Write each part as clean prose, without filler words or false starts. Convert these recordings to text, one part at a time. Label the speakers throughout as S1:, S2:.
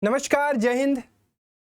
S1: नमस्कार, जय हिंद।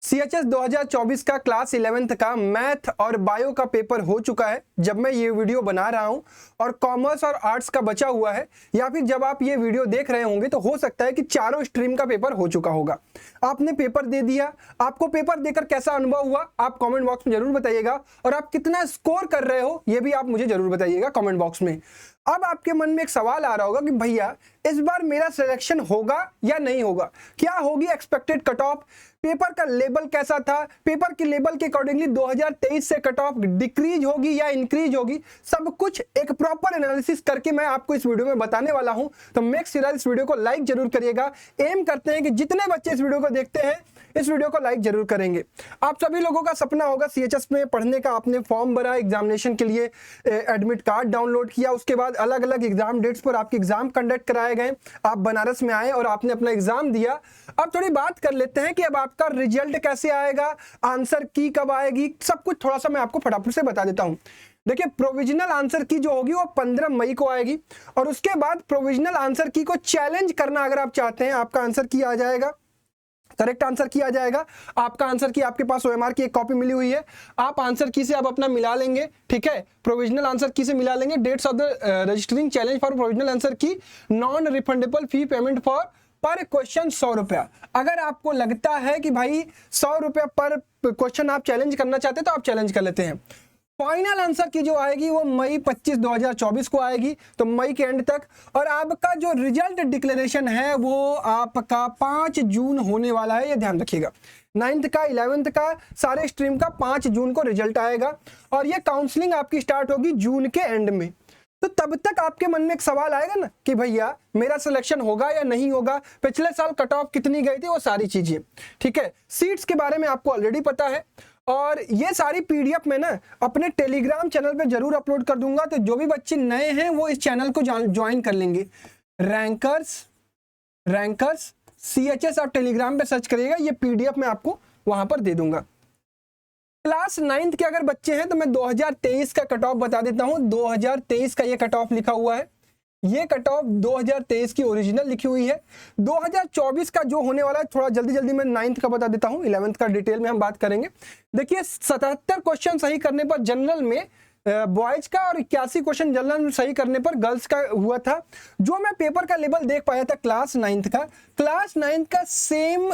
S1: CHS 2024 का क्लास 11th का मैथ और बायो का पेपर हो चुका है जब मैं ये वीडियो बना रहा हूं, और कॉमर्स और आर्ट्स का बचा हुआ है, या फिर जब आप ये वीडियो देख रहे होंगे तो हो सकता है कि चारों स्ट्रीम का पेपर हो चुका होगा। आपने पेपर दे दिया, आपको पेपर देकर कैसा अनुभव हुआ आप कमेंट बॉक्स में जरूर बताइएगा, और आप कितना स्कोर कर रहे हो ये भी आप मुझे जरूर बताइएगा कमेंट बॉक्स में। अब आपके मन में एक सवाल आ रहा होगा कि भैया इस बार मेरा सिलेक्शन होगा या नहीं होगा, क्या होगी एक्सपेक्टेड कट ऑफ, पेपर का लेवल कैसा था, पेपर के लेवल के अकॉर्डिंगली 2023 से कट ऑफ डिक्रीज होगी या इंक्रीज होगी, सब कुछ एक प्रॉपर एनालिसिस करके मैं आपको इस वीडियो में बताने वाला हूं। तो मेक श्योर इस वीडियो को लाइक जरूर करिएगा। एम करते हैं कि जितने बच्चे इस वीडियो को देखते हैं इस वीडियो को लाइक जरूर करेंगे। आप सभी लोगों का सपना होगा CHS में पढ़ने का, आपने फॉर्म भरा एग्जामिनेशन के लिए, एडमिट कार्ड डाउनलोड किया, उसके बाद अलग अलग एग्जाम डेट्स पर आपके एग्जाम कंडक्ट कराए गए, आप बनारस में आए और आपने अपना एग्जाम दिया। अब थोड़ी बात कर लेते हैं कि अब आपका रिजल्ट कैसे आएगा, आंसर की कब आएगी, सब कुछ थोड़ा सा मैं आपको फटाफट से बता देता हूं। देखिए, प्रोविजनल आंसर की जो होगी वो 15 मई को आएगी, और उसके बाद प्रोविजनल आंसर की को चैलेंज करना अगर आप चाहते हैं, आपका आंसर की आ जाएगा, करेक्ट आंसर की आ जाएगा। आपका आंसर की आपके पास OMR की एक कॉपी मिली हुई है, आप आंसर की से आप अपना मिला लेंगे, ठीक है, प्रोविजनल आंसर की से मिला लेंगे। Dates of the registering challenge for provisional answer की, non refundable fee payment for पर क्वेश्चन 100 रुपया। अगर आपको लगता है कि भाई 100 रुपया पर क्वेश्चन आप चैलेंज करना चाहते हैं तो आप चैलेंज कर लेते हैं। फाइनल आंसर की जो आएगी वो मई 25 2024 को आएगी, तो मई के एंड तक। और आपका जो रिजल्ट डिक्लेरेशन है वो आपका 5 जून होने वाला है, ये ध्यान रखिएगा। 9th का 11th का सारे स्ट्रीम का 5 जून को रिजल्ट आएगा, और ये काउंसलिंग आपकी स्टार्ट होगी जून के एंड में। तो तब तक आपके मन में एक सवाल आएगा ना कि भैया मेरा सिलेक्शन होगा या नहीं होगा, पिछले साल कट ऑफ कितनी गई थी, वो सारी चीजें, ठीक है। सीट्स के बारे में आपको ऑलरेडी पता है, और ये सारी PDF में ना अपने टेलीग्राम चैनल पे जरूर अपलोड कर दूंगा, तो जो भी बच्चे नए हैं वो इस चैनल को ज्वाइन कर लेंगे। रैंकर्स CHS आप टेलीग्राम पे सर्च करिएगा, ये PDF मैं आपको वहां पर दे दूंगा। क्लास 9th के अगर बच्चे हैं तो मैं 2023 का कट ऑफ बता देता हूं। 2023 का ये कट ऑफ लिखा हुआ है, ये कट ऑफ 2023 की ओरिजिनल लिखी हुई है। 2024 का जो होने वाला है थोड़ा जल्दी मैं 9th का बता देता हूं, 11th का डिटेल में हम बात करेंगे। देखिए, 77 क्वेश्चन सही करने पर जनरल में बॉयज का, और 81 क्वेश्चन जनरल में सही करने पर गर्ल्स का हुआ था। जो मैं पेपर का लेवल देख पाया था क्लास 9th का सेम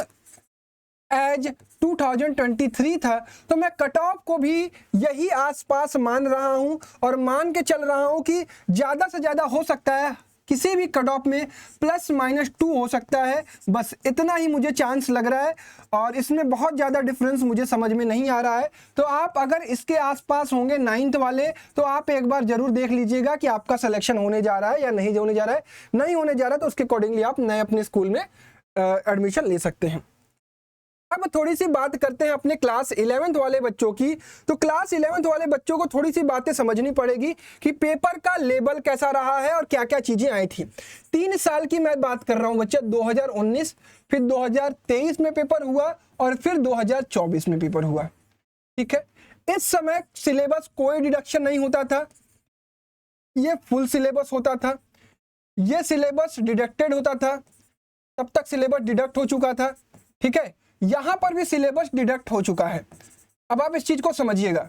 S1: एज 2023 था, तो मैं कट ऑफ को भी यही आसपास मान रहा हूं, और मान के चल रहा हूं कि ज्यादा से ज्यादा हो सकता है किसी भी कट ऑफ में +-2 हो सकता है, बस इतना ही मुझे चांस लग रहा है, और इसमें बहुत ज्यादा डिफरेंस मुझे समझ में नहीं आ रहा है। तो आप अगर इसके आसपास होंगे 9th वाले, तो आप एक बार जरूर देख लीजिएगा कि आपका सिलेक्शन होने जा रहा है या नहीं होने जा रहा है। नहीं होने जा रहा है तो उसके अकॉर्डिंगली आप नए अपने स्कूल में एडमिशन ले सकते हैं। अब थोड़ी सी बात करते हैं अपने क्लास 11th वाले बच्चों की। तो क्लास 11th वाले बच्चों को थोड़ी सी बातें समझनी पड़ेगी कि पेपर का लेवल कैसा रहा है और क्या क्या चीजें आई थी। 3 साल की मैं बात कर रहा हूं बच्चे, 2019, फिर 2023 में पेपर हुआ, और फिर 2024 में पेपर हुआ, ठीक है। इस समय सिलेबस कोई डिडक्शन नहीं होता था, ये फुल सिलेबस होता था, ये सिलेबस डिडक्टेड होता था, तब तक सिलेबस डिडक्ट हो चुका था, ठीक है। यहां पर भी सिलेबस डिडक्ट हो चुका है। अब आप इस चीज को समझिएगा,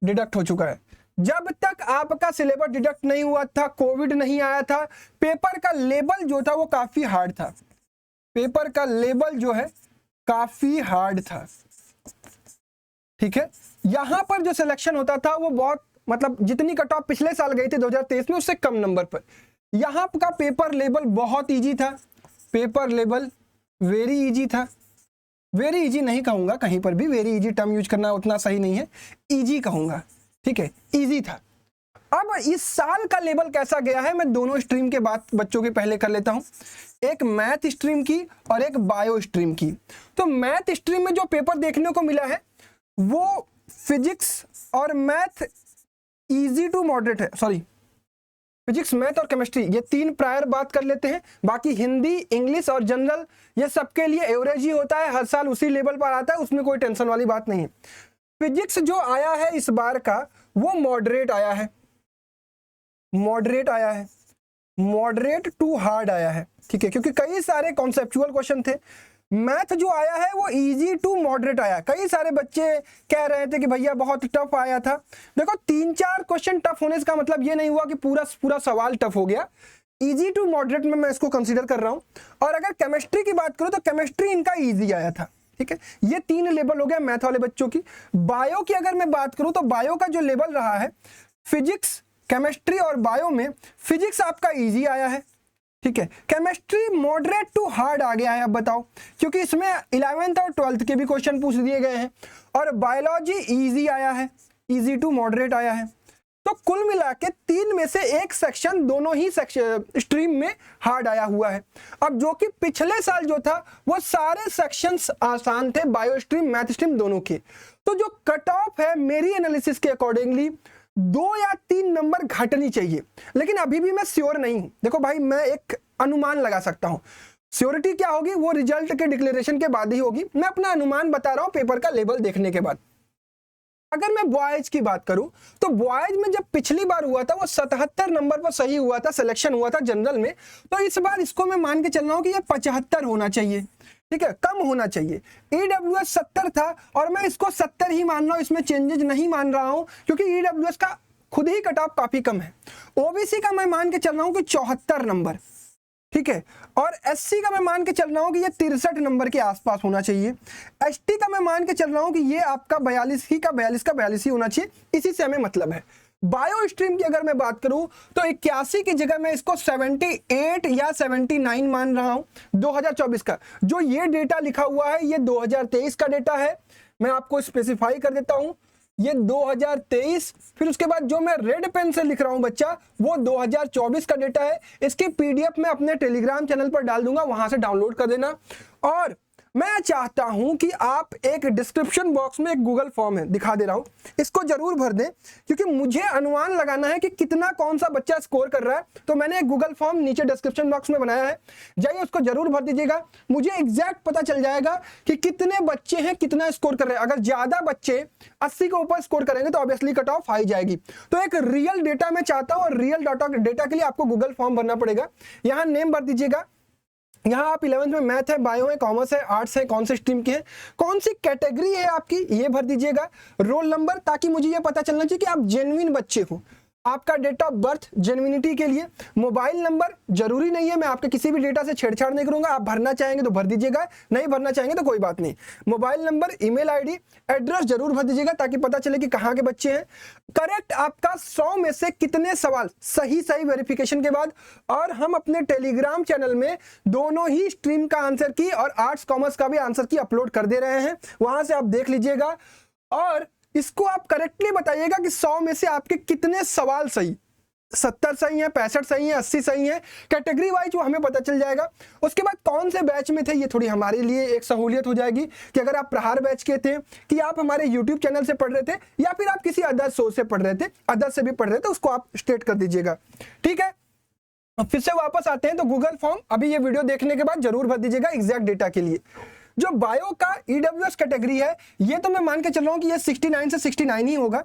S1: डिडक्ट हो चुका है। जब तक आपका सिलेबस डिडक्ट नहीं हुआ था, कोविड नहीं आया था, पेपर का लेवल जो था वो काफी हार्ड था, पेपर का लेवल जो है काफी हार्ड था, ठीक है। यहां पर जो सिलेक्शन होता था वो बहुत, मतलब जितनी कट ऑफ पिछले साल गई थी 2023 में उससे कम नंबर पर। यहां का पेपर लेवल बहुत ईजी था, पेपर लेवल वेरी ईजी था। वेरी इजी नहीं कहूंगा, कहीं पर भी वेरी इजी टर्म यूज करना उतना सही नहीं है, इजी कहूंगा, ठीक है, इजी था। अब इस साल का लेवल कैसा गया है, मैं दोनों स्ट्रीम के बात बच्चों के पहले कर लेता हूं, एक मैथ स्ट्रीम की और एक बायो स्ट्रीम की। तो मैथ स्ट्रीम में जो पेपर देखने को मिला है वो फिजिक्स और मैथ इजी टू मॉडरेट है, सॉरी फिजिक्स, मैथ और केमिस्ट्री, ये 3 प्रायर बात कर लेते हैं। बाकी हिंदी, इंग्लिश और जनरल ये सबके लिए एवरेज ही होता है, हर साल उसी लेवल पर आता है, उसमें कोई टेंशन वाली बात नहीं है। फिजिक्स जो आया है इस बार का वो मॉडरेट आया है, मॉडरेट टू हार्ड आया है, ठीक है, क्योंकि कई सारे कॉन्सेप्चुअल क्वेश्चन थे। मैथ जो आया है वो इजी टू मॉडरेट आया। कई सारे बच्चे कह रहे थे कि भैया बहुत टफ आया था। देखो 3-4 क्वेश्चन टफ होने का मतलब ये नहीं हुआ कि पूरा सवाल टफ हो गया। इजी टू मॉडरेट में मैं इसको कंसीडर कर रहा हूं। और अगर केमिस्ट्री की बात करूं तो केमिस्ट्री इनका इजी आया था, ठीक है। ये 3 लेवल हो गया मैथ वाले बच्चों की। बायो की अगर मैं बात करूं तो बायो का जो लेवल रहा है, फिजिक्स, केमिस्ट्री और बायो में फिजिक्स आपका इजी आया है, ठीक है। केमिस्ट्री मॉडरेट टू हार्ड आ गया है। अब बताओ, क्योंकि इसमें 11th और 12th के भी क्वेश्चन पूछ दिए गए हैं। और बायोलॉजी इजी आया है, इजी टू मॉडरेट आया है। तो कुल मिला के 3 में से एक सेक्शन दोनों ही स्ट्रीम में हार्ड आया हुआ है। अब जो कि पिछले साल जो था वो सारे सेक्शंस आसान थे, बायो स्ट्रीम मैथ स्ट्रीम दोनों के। तो जो कट ऑफ है मेरी एनालिसिस के अकॉर्डिंगली 2 या 3 नंबर घटनी चाहिए, लेकिन अभी भी मैं श्योर नहीं हूं। देखो भाई, मैं एक अनुमान लगा सकता हूं। श्योरिटी क्या होगी वो रिजल्ट के डिक्लेरेशन के बाद ही होगी। मैं अपना अनुमान बता रहा हूं पेपर का लेवल देखने के बाद। अगर मैं बॉयज की बात करूं तो बॉयज में जब पिछली बार हुआ था वो 77 नंबर पर सही हुआ था, सिलेक्शन हुआ था जनरल में। तो इस बार इसको मैं मान के चल रहा हूं कि ये 75 होना चाहिए, ठीक है, कम होना चाहिए। ईडब्ल्यूएस 70 था और मैं इसको 70 ही मान रहा हूं, इसमें चेंजेस नहीं मान रहा हूं, क्योंकि ईडब्ल्यूएस का खुद ही कट ऑफ काफी कम है। ओबीसी का मैं मान के चल रहा हूं कि 74 नंबर, ठीक है। और एससी का मैं मान के चल रहा हूं कि ये 63 नंबर के आसपास होना चाहिए। एसटी का मैं मान के चल रहा हूं कि ये आपका 42 ही होना चाहिए। इसी से हमें मतलब है। बायो स्ट्रीम की अगर मैं बात करूं तो 81 की जगह मैं इसको 78 या 79 मान रहा हूं 2024 का। जो ये डेटा लिखा हुआ है ये 2023 का डेटा है। मैं आपको स्पेसिफाई कर देता हूं, ये 2023, फिर उसके बाद जो मैं रेड पेन से लिख रहा हूं बच्चा वो 2024 का डेटा है। इसकी पीडीएफ मैं अपने टेलीग्राम चैनल पर डाल दूंगा, वहां से डाउनलोड कर देना। और मैं चाहता हूं कि आप एक डिस्क्रिप्शन बॉक्स में एक गूगल फॉर्म है, दिखा दे रहा हूं, इसको जरूर भर दें, क्योंकि मुझे अनुमान लगाना है कि कितना कौन सा बच्चा स्कोर कर रहा है। तो मैंने एक गूगल फॉर्म नीचे डिस्क्रिप्शन बॉक्स में बनाया है, जाइए उसको जरूर भर दीजिएगा। मुझे एग्जैक्ट पता चल जाएगा कि कितने बच्चे हैं, कितना स्कोर कर रहे हैं। अगर ज्यादा बच्चे 80 के ऊपर स्कोर करेंगे तो ऑब्वियसली कट ऑफ हाई जाएगी। तो एक रियल डेटा मैं चाहता हूं, और रियल डेटा के लिए आपको गूगल फॉर्म भरना पड़ेगा। यहाँ नेम भर दीजिएगा, यहाँ आप 11th में मैथ है, बायो है, कॉमर्स है, आर्ट्स है, कौन से स्ट्रीम के हैं, कौन सी कैटेगरी है आपकी, ये भर दीजिएगा। रोल नंबर, ताकि मुझे ये पता चलना चाहिए कि आप जेन्युइन बच्चे हो। आपका डेट ऑफ बर्थ जेन्युइनिटी के लिए। मोबाइल नंबर जरूरी नहीं है, मैं आपके किसी भी डेटा से छेड़छाड़ नहीं करूंगा। आप भरना चाहेंगे तो भर दीजिएगा, नहीं भरना चाहेंगे तो कोई बात नहीं। Mobile number, email ID, address जरूर भर दीजिएगा ताकि पता चले कि कहाँ के बच्चे हैं। करेक्ट आपका 100 में से कितने सवाल सही वेरिफिकेशन के बाद। और हम अपने टेलीग्राम चैनल में दोनों ही स्ट्रीम का आंसर की और आर्ट्स कॉमर्स का भी आंसर की अपलोड कर दे रहे हैं, वहां से आप देख लीजिएगा। और इसको आप करेक्टली बताइएगा कि 100 में से आपके कितने सवाल सही, 70 सही है, 65 सही है, 80 सही है, कैटेगरी वाइज वो हमें पता चल जाएगा। उसके बाद कौन से बैच में थे, ये थोड़ी हमारे लिए एक सहूलियत हो जाएगी कि अगर आप प्रहार बैच के थे, कि आप हमारे यूट्यूब चैनल से पढ़ रहे थे, या फिर आप किसी अदर सोर्स से पढ़ रहे थे, अदर से भी पढ़ रहे थे, उसको आप स्टेट कर दीजिएगा, ठीक है। अब फिर से वापस आते हैं तो गूगल फॉर्म अभी ये वीडियो देखने के बाद जरूर भर दीजिएगा एग्जैक्ट डेटा के लिए। जो बायो का ईडब्ल्यूएस कैटेगरी है ये तो मैं मान के चल रहा हूं कि ये 69 से 69 ही होगा।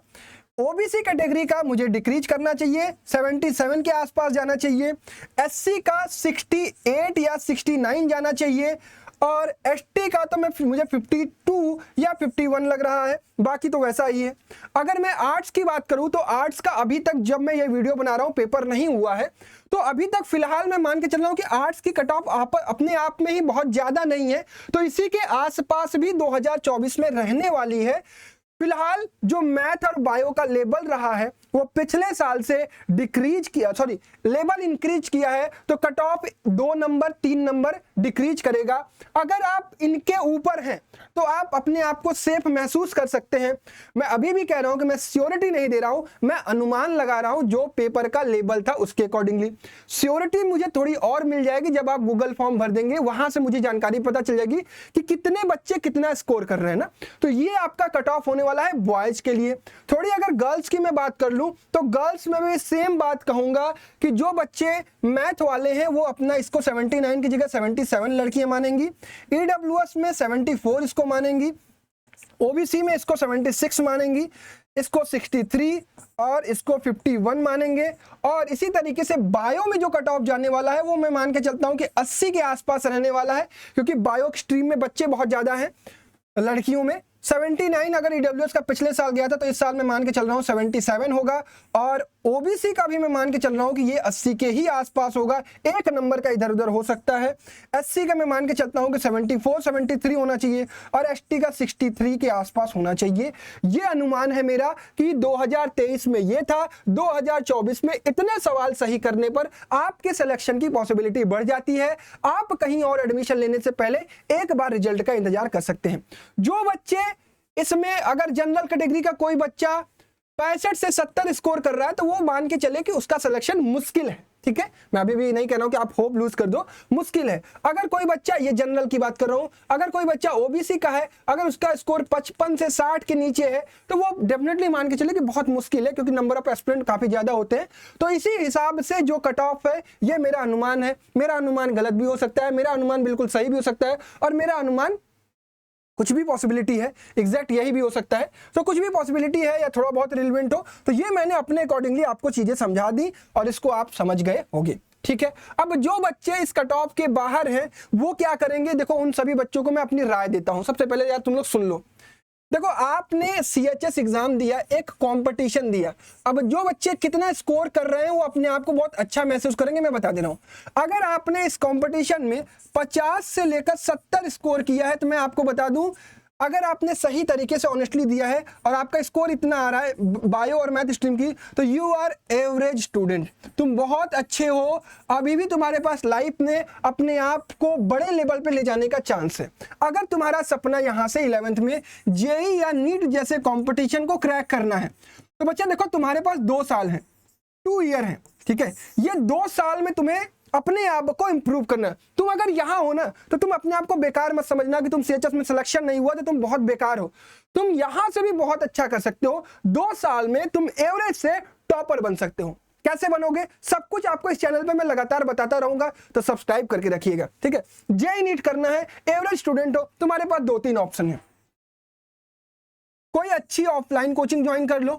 S1: ओबीसी कैटेगरी का मुझे डिक्रीज करना चाहिए, 77 के आसपास जाना चाहिए। एससी का 68 या 69 जाना चाहिए। और एसटी का तो मुझे 52 या 51 लग रहा है, बाकी तो वैसा ही है। अगर मैं आर्ट्स की बात करूं तो आर्ट्स का अभी तक, जब मैं ये वीडियो बना रहा हूं, पेपर नहीं हुआ है, तो अभी तक फिलहाल मैं मान के चल रहा हूं कि आर्ट्स की कट ऑफ अपने आप में ही बहुत ज्यादा नहीं है, तो इसी के आसपास भी 2024 में रहने वाली है। फिलहाल जो मैथ और बायो का लेवल रहा है वो पिछले साल से डिक्रीज किया, लेवल इंक्रीज किया है, तो cut off 2 number 3 number decrease करेगा। अगर आप इनके ऊपर हैं तो आप अपने आप को सेफ महसूस कर सकते हैं। मैं अभी भी कह रहा हूं कि मैं श्योरिटी नहीं दे रहा हूं, मैं अनुमान लगा रहा हूं जो पेपर का लेवल था उसके अकॉर्डिंगली। श्योरिटी मुझे थोड़ी और मिल जाएगी जब आप गूगल फॉर्म भर देंगे, वहां से मुझे जानकारी पता चल जाएगी कि कितने बच्चे कितना स्कोर कर रहे हैं ना। तो ये आपका कट ऑफ होने वाला है बॉयज के लिए। थोड़ी अगर गर्ल्स की मैं बात कर लूं तो गर्ल्स में भी सेम बात कहूंगा कि जो बच्चे मैथ वाले हैं वो अपना इसको 79 की जगह 77 लड़कियां मानेंगी। ईडब्ल्यूएस में 74 इसको मानेंगी। ओबीसी में इसको 76 मानेंगी। इसको 63 और इसको 51 मानेंगे। और इसी तरीके से बायो में जो कट ऑफ जाने वाला है वो मैं मान के चलता हूं कि 80 के आसपास रहने वाला है, क्योंकि बायो स्ट्रीम में बच्चे बहुत ज्यादा हैं लड़कियों में। 79 अगर ईडब्ल्यूएस का पिछले साल गया था तो इस साल मैं मान के चल रहा हूँ 77 होगा। और ओबीसी का भी मैं मान के चल रहा हूँ कि ये 80 के ही आसपास होगा, एक नंबर का इधर उधर हो सकता है। एससी का मैं मान के चलता हूँ कि 74 73 होना चाहिए और एसटी का 63 के आसपास होना चाहिए। ये अनुमान है मेरा कि 2023 में ये था, 2024 में इतने सवाल सही करने पर आपके सिलेक्शन की पॉसिबिलिटी बढ़ जाती है। आप कहीं और एडमिशन लेने से पहले एक बार रिजल्ट का इंतजार कर सकते हैं। जो बच्चे इसमें अगर जनरल कैटेगरी का कोई बच्चा 65 से 70 स्कोर कर रहा है तो वो मान के चले कि उसका सिलेक्शन मुश्किल है, ठीक है। मैं अभी भी नहीं कह रहा हूं कि आप होप लूज कर दो, मुश्किल है। अगर कोई बच्चा, ये जनरल की बात कर रहा हूं, अगर कोई बच्चा ओबीसी का है, अगर उसका स्कोर 55 से 60 के नीचे है तो वो डेफिनेटली मान के चले कि बहुत मुश्किल है, क्योंकि नंबर ऑफ एस्पिरेंट काफी ज्यादा होते हैं। तो इसी हिसाब से जो कट ऑफ है ये मेरा अनुमान है। मेरा अनुमान गलत भी हो सकता है, मेरा अनुमान बिल्कुल सही भी हो सकता है, और मेरा अनुमान कुछ भी पॉसिबिलिटी है, एग्जैक्ट यही भी हो सकता है। तो कुछ भी पॉसिबिलिटी है या थोड़ा बहुत रिलेवेंट हो, तो ये मैंने अपने अकॉर्डिंगली आपको चीजें समझा दी और इसको आप समझ गए होंगे, ठीक है। अब जो बच्चे इस कट ऑफ के बाहर हैं वो क्या करेंगे, देखो उन सभी बच्चों को मैं अपनी राय देता हूं। सबसे पहले यार तुम लोग सुन लो, देखो आपने सीएचएस एग्जाम दिया, एक कंपटीशन दिया। अब जो बच्चे कितना स्कोर कर रहे हैं वो अपने आप को बहुत अच्छा महसूस करेंगे, मैं बता दे रहा हूं। अगर आपने इस कंपटीशन में 50 से लेकर 70 स्कोर किया है तो मैं आपको बता दूं, अगर आपने सही तरीके से ऑनेस्टली दिया है और आपका स्कोर इतना आ रहा है बायो और मैथ स्ट्रीम की, तो यू आर एवरेज स्टूडेंट, तुम बहुत अच्छे हो। अभी भी तुम्हारे पास लाइफ में अपने आप को बड़े लेवल पे ले जाने का चांस है। अगर तुम्हारा सपना यहाँ से 11th में जेई या नीट जैसे कंपटीशन को क्रैक करना है तो बच्चा देखो तुम्हारे पास 2 साल है, 2 ईयर है, ठीक है। ये 2 साल में तुम्हें अपने आप को इंप्रूव करना। तुम अगर यहां हो ना तो तुम अपने आप को बेकार मत समझना कि तुम सीएचएस में सिलेक्शन नहीं हुआ तो तुम बहुत बेकार हो। तुम यहां से भी बहुत अच्छा कर सकते हो। 2 साल में तुम एवरेज से टॉपर बन सकते हो। कैसे बनोगे, सब कुछ आपको इस चैनल पे मैं लगातार बताता रहूंगा, तो सब्सक्राइब करके रखिएगा, ठीक है। जेईई नीट करना है, एवरेज स्टूडेंट हो, तुम्हारे पास 2-3 ऑप्शन है। कोई अच्छी ऑफलाइन कोचिंग ज्वाइन कर लो,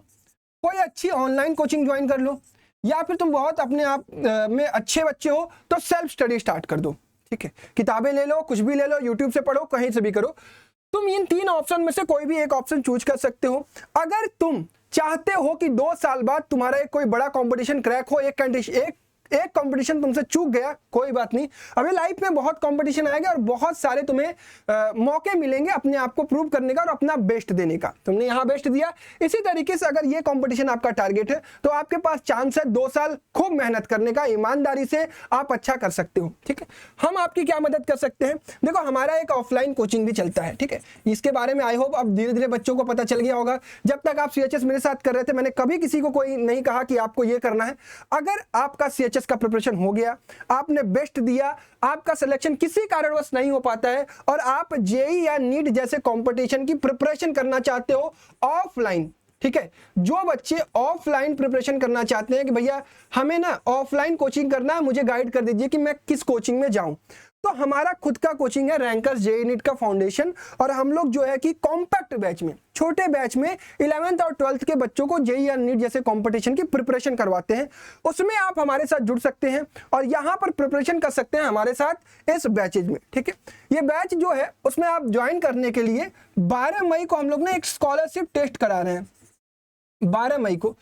S1: कोई अच्छी ऑनलाइन कोचिंग ज्वाइन कर लो, या फिर तुम बहुत अपने आप में अच्छे बच्चे हो तो सेल्फ स्टडी स्टार्ट कर दो, ठीक है। किताबें ले लो, कुछ भी ले लो, यूट्यूब से पढ़ो, कहीं से भी करो। तुम इन 3 ऑप्शन में से कोई भी एक ऑप्शन चूज कर सकते हो। अगर तुम चाहते हो कि 2 साल बाद तुम्हारा एक कोई बड़ा कंपटीशन क्रैक हो, एक कंपटीशन तुमसे चूक गया, कोई बात नहीं, अभी लाइफ में बहुत कंपटीशन आएगा और बहुत सारे तुम्हें मौके मिलेंगे अपने आप को प्रूव करने का और अपना बेस्ट देने का। तुमने यहाँ बेस्ट दिया, इसी तरीके से अगर ये कंपटीशन आपका टारगेट है तो आपके पास चांस है 2 साल खूब मेहनत करने का, ईमानदारी से आप अच्छा कर सकते हो, ठीक है। हम आपकी क्या मदद कर सकते हैं, देखो हमारा एक ऑफलाइन कोचिंग भी चलता है, ठीक है। इसके बारे में आई होप अब धीरे धीरे बच्चों को पता चल गया होगा। जब तक आप सीएचएस मेरे साथ कर रहे थे मैंने कभी किसी को कोई नहीं कहा कि आपको ये करना है। अगर आपका सीएचएस का प्रिपरेशन हो गया, आपने बेस्ट दिया, आपका सिलेक्शन किसी कारणवश नहीं हो पाता है और आप जेईई या नीट जैसे कंपटीशन की प्रिपरेशन करना चाहते हो ऑफलाइन, ठीक है। जो बच्चे ऑफलाइन प्रिपरेशन करना चाहते हैं कि भैया हमें ना ऑफलाइन कोचिंग करना है, मुझे गाइड कर दीजिए कि मैं किस कोचिंग में जाऊं, तो हमारा खुद का कोचिंग है रैंकर्स जेईई नीट का फाउंडेशन। और हम लोग जो है कि कॉम्पैक्ट बैच में, छोटे बैच में 11th और 12th के बच्चों को जेईई या नीट जैसे कंपटीशन की प्रिपरेशन करवाते हैं। उसमें आप हमारे साथ जुड़ सकते हैं और यहाँ पर प्रिपरेशन कर सकते हैं हमारे साथ इस बैचेज में, ठीक है। ये बैच जो है उसमें आप ज्वाइन करने के लिए 12 मई को हम लोग ने एक स्कॉलरशिप टेस्ट करा रहे हैं। 12 मई को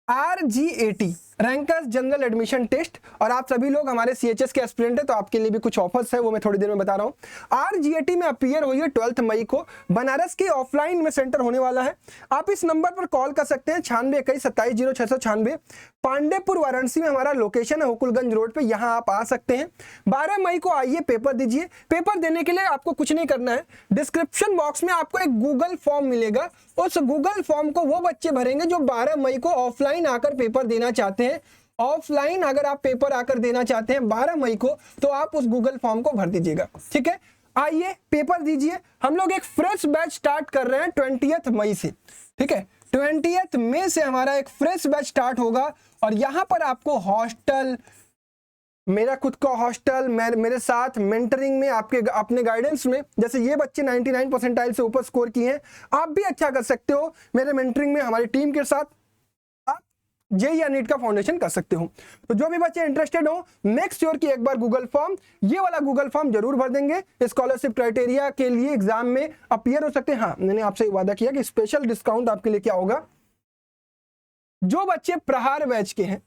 S1: RGAT rankers general admission test, और आप सभी लोग हमारे सीएचएस के एस्पिरेंट है तो आपके लिए भी कुछ ऑफर्स है, वो मैं थोड़ी देर में बता रहा हूँ। RGAT में अपीयर हुई है 12 मई को, बनारस के ऑफलाइन में सेंटर होने वाला है। आप इस नंबर पर कॉल कर सकते हैं 9621 पांडेपुर वाराणसी में हमारा लोकेशन है, हुकुलगंज रोड पे, यहाँ आप आ सकते हैं। 12 मई को आइए, पेपर दीजिए। पेपर देने के लिए आपको कुछ नहीं करना है, डिस्क्रिप्शन बॉक्स में आपको एक गूगल फॉर्म मिलेगा, उस गूगल फॉर्म को वो बच्चे भरेंगे जो 12 मई को ऑफलाइन आकर पेपर देना चाहते हैं। ऑफलाइन अगर आप पेपर आकर देना चाहते हैं 12 मई को तो आप उस गूगल फॉर्म को भर दीजिएगा, ठीक है। आइए पेपर दीजिए। हम लोग एक फ्रेश बैच स्टार्ट कर रहे हैं 20 मई से, ठीक है। 20 मई से हमारा एक फ्रेश बैच स्टार्ट होगा और यहां पर आपको हॉस्टल, मेरा खुद का हॉस्टल, मेरे साथ मेंटरिंग में, आपके अपने गाइडेंस में, जैसे ये बच्चे 99 परसेंटाइल से ऊपर स्कोर किए हैं, आप भी अच्छा कर सकते हो मेरे मेंटरिंग में, हमारी टीम के साथ आप जेईई या नीट का फाउंडेशन कर सकते हो। तो जो भी बच्चे इंटरेस्टेड हो, मेक श्योर कि एक बार गूगल फॉर्म, ये वाला गूगल फॉर्म जरूर भर देंगे। स्कॉलरशिप क्राइटेरिया के लिए एग्जाम में अपीयर हो सकते हैं। हाँ, मैंने आपसे वादा किया कि स्पेशल डिस्काउंट आपके लिए क्या होगा। जो बच्चे प्रहार बैच के हैं,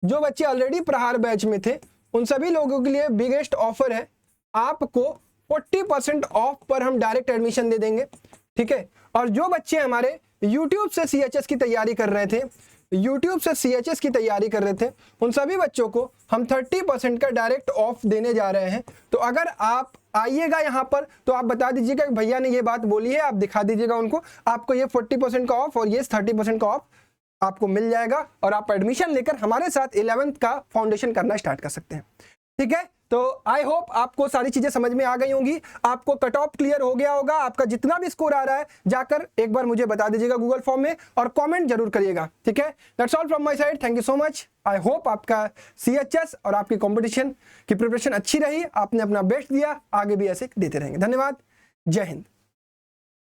S1: जो बच्चे ऑलरेडी प्रहार बैच में थे, उन सभी लोगों के लिए बिगेस्ट ऑफर है, आपको 40% ऑफ पर हम डायरेक्ट एडमिशन दे देंगे, ठीक है। और जो बच्चे हमारे YouTube से CHS की तैयारी कर रहे थे, YouTube से CHS की तैयारी कर रहे थे, उन सभी बच्चों को हम 30% का डायरेक्ट ऑफ देने जा रहे हैं। तो अगर आप आइएगा यहाँ पर तो आप बता दीजिएगा कि भैया ने ये बात बोली है, आप दिखा दीजिएगा उनको, आपको ये 40% का ऑफ और ये 30% का ऑफ आपको मिल जाएगा और आप एडमिशन लेकर हमारे साथ 11th का फाउंडेशन करना स्टार्ट कर सकते हैं, ठीक है। तो आई होप आपको सारी चीजें समझ में आ गई होंगी, आपको कट ऑफ क्लियर हो गया होगा। आपका जितना भी स्कोर आ रहा है जाकर एक बार मुझे बता दीजिएगा गूगल फॉर्म में और कमेंट जरूर करिएगा, ठीक है। That's all from my side, thank you so much. I hope आपका CHS और आपकी कंपटीशन की प्रिपरेशन अच्छी रही, आपने अपना बेस्ट दिया, आगे भी ऐसे देते रहेंगे। धन्यवाद, जय हिंद।